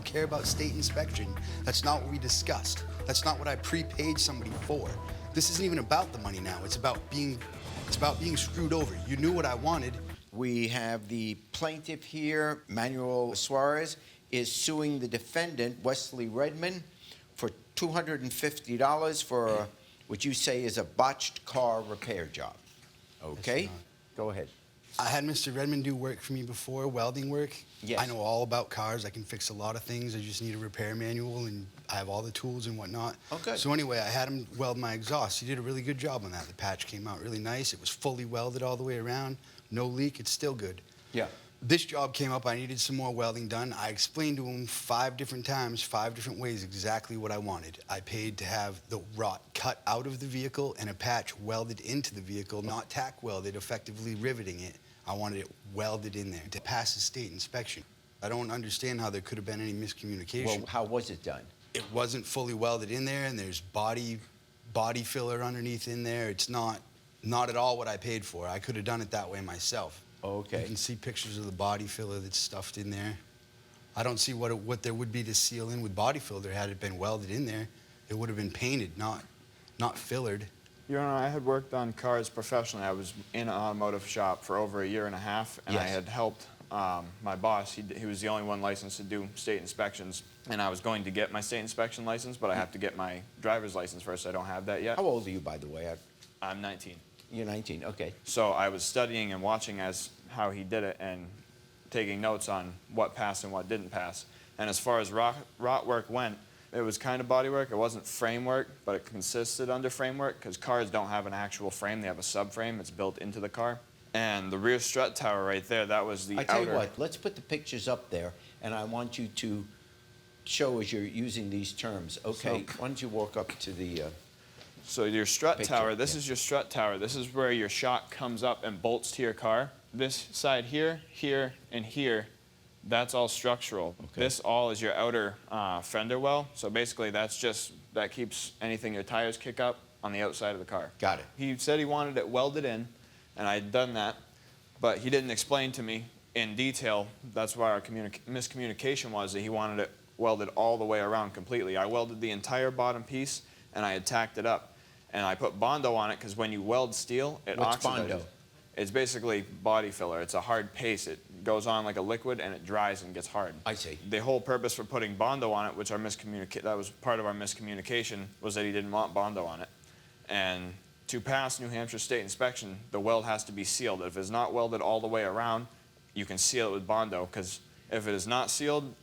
care about state inspection. That's not what we discussed. That's not what I prepaid somebody for. This isn't even about the money now. It's about being screwed over. You knew what I wanted. We have the plaintiff here, Manuel Soares, is suing the defendant, Wesley Redman, for $250 for what you say is a botched car repair job. Okay? Go ahead. I had Mr. Redman do work for me before, welding work. Yes. I know all about cars. I can fix a lot of things. I just need a repair manual, and I have all the tools and whatnot. Oh, good. So anyway, I had him weld my exhaust. He did a really good job on that. The patch came out really nice. It was fully welded all the way around. No leak. It's still good. Yeah. This job came up. I needed some more welding done. I explained to him 5 different times, 5 different ways, exactly what I wanted. I paid to have the rot cut out of the vehicle and a patch welded into the vehicle, not tack welded, effectively riveting it. I wanted it welded in there to pass the state inspection. I don't understand how there could have been any miscommunication. Well, how was it done? It wasn't fully welded in there, and there's body filler underneath in there. It's not at all what I paid for. I could have done it that way myself. Okay. You can see pictures of the body filler that's stuffed in there. I don't see what there would be to seal in with body filler had it been welded in there. It would have been painted, not fillered. Your Honor, I had worked on cars professionally. I was in an automotive shop for over 1.5 years, and Yes. I had helped my boss. He was the only one licensed to do state inspections, and I was going to get my state inspection license, but I have to get my driver's license first. I don't have that yet. How old are you, by the way? I'm 19. You're 19, okay. So I was studying and watching how he did it and taking notes on what passed and what didn't pass. And as far as rot work went, it was kind of body work. It wasn't framework, but it consisted under framework because cars don't have an actual frame. They have a subframe. It's built into the car. And the rear strut tower right there, that was the outer. I tell you what, let's put the pictures up there, and I want you to show as you're using these terms. Okay, why don't you walk up to the... So your strut picture, tower, this yeah. is your strut tower. This is where your shock comes up and bolts to your car. This side here, here, and here, that's all structural. Okay. This all is your outer fender well. So basically that keeps anything your tires kick up on the outside of the car. Got it. He said he wanted it welded in, and I had done that, but he didn't explain to me in detail. That's why our miscommunication was that he wanted it welded all the way around completely. I welded the entire bottom piece, and I had tacked it up. And I put Bondo on it because when you weld steel, it What's oxidizes. Bondo? It's basically body filler. It's a hard paste. It goes on like a liquid and it dries and gets hard. I see. The whole purpose for putting Bondo on it, which that was part of our miscommunication, was that he didn't want Bondo on it. And to pass New Hampshire state inspection, the weld has to be sealed. If it's not welded all the way around, you can seal it with Bondo because if it is not sealed,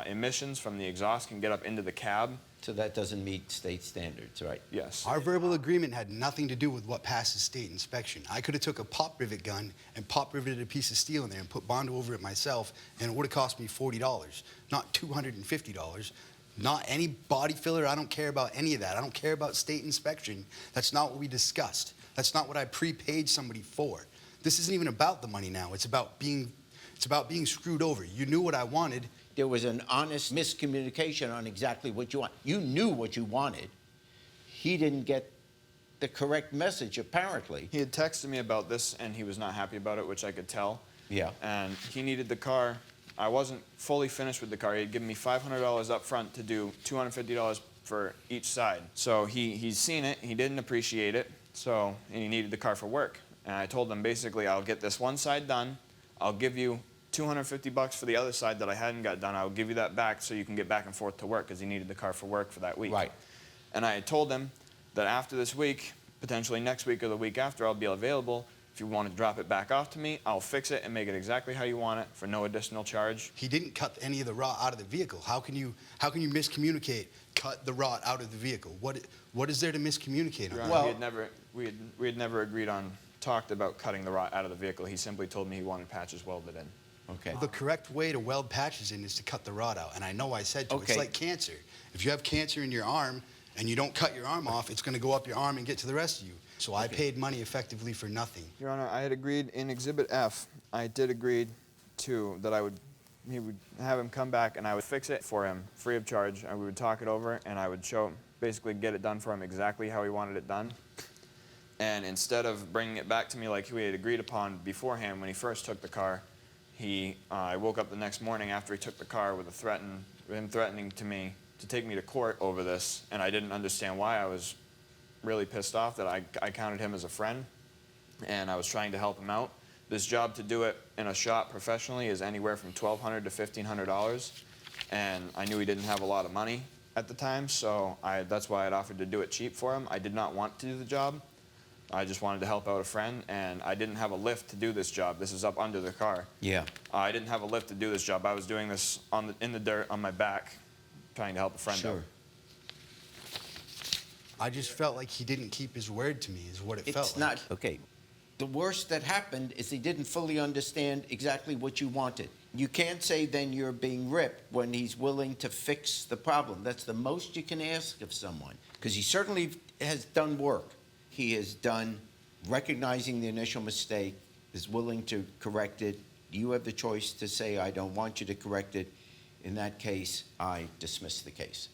emissions from the exhaust can get up into the cab. So that doesn't meet state standards, right? Yes. Our verbal agreement had nothing to do with what passes state inspection. I could have took a pop rivet gun and pop riveted a piece of steel in there and put Bondo over it myself, and it would have cost me $40, not $250. Not any body filler. I don't care about any of that. I don't care about state inspection. That's not what we discussed. That's not what I prepaid somebody for. This isn't even about the money now. It's about being screwed over. You knew what I wanted. There was an honest miscommunication on exactly what you want. You knew what you wanted. He didn't get the correct message, apparently. He had texted me about this, and he was not happy about it, which I could tell. Yeah. And he needed the car. I wasn't fully finished with the car. He had given me $500 up front to do $250 for each side. So he's seen it. He didn't appreciate it. And he needed the car for work. And I told him, basically, I'll get this one side done. I'll give you $250 for the other side that I hadn't got done. I'll give you that back so you can get back and forth to work because he needed the car for work for that week. Right. And I had told him that after this week, potentially next week or the week after, I'll be available. If you want to drop it back off to me, I'll fix it and make it exactly how you want it for no additional charge. He didn't cut any of the rot out of the vehicle. How can you miscommunicate? Cut the rot out of the vehicle. What is there to miscommunicate on? Well, we had never talked about cutting the rot out of the vehicle. He simply told me he wanted patches welded in. Okay. The correct way to weld patches in is to cut the rot out. And I know I said to Okay. it's like cancer. If you have cancer in your arm and you don't cut your arm off, it's going to go up your arm and get to the rest of you. So I paid money effectively for nothing. Your Honor, I had agreed in Exhibit F, I did agree to that he would have him come back and I would fix it for him free of charge, and we would talk it over and I would show him, basically get it done for him exactly how he wanted it done. And instead of bringing it back to me like we had agreed upon beforehand when he first took the car, I woke up the next morning after he took the car with a threatened him threatening to take me to court over this, and I didn't understand why. I was really pissed off that I counted him as a friend, and I was trying to help him out. This job to do it in a shop professionally is anywhere from $1,200 to $1,500, and I knew he didn't have a lot of money at the time, so that's why I'd offered to do it cheap for him. I did not want to do the job. I just wanted to help out a friend, and I didn't have a lift to do this job. This is up under the car. Yeah. I didn't have a lift to do this job. I was doing this in the dirt on my back, trying to help a friend out. Sure. I just felt like he didn't keep his word to me, is what it felt It's like. not, okay. The worst that happened is he didn't fully understand exactly what you wanted. You can't say then you're being ripped when he's willing to fix the problem. That's the most you can ask of someone, because he certainly has done work. He has done recognizing the initial mistake, is willing to correct it. You have the choice to say, I don't want you to correct it. In that case, I dismiss the case.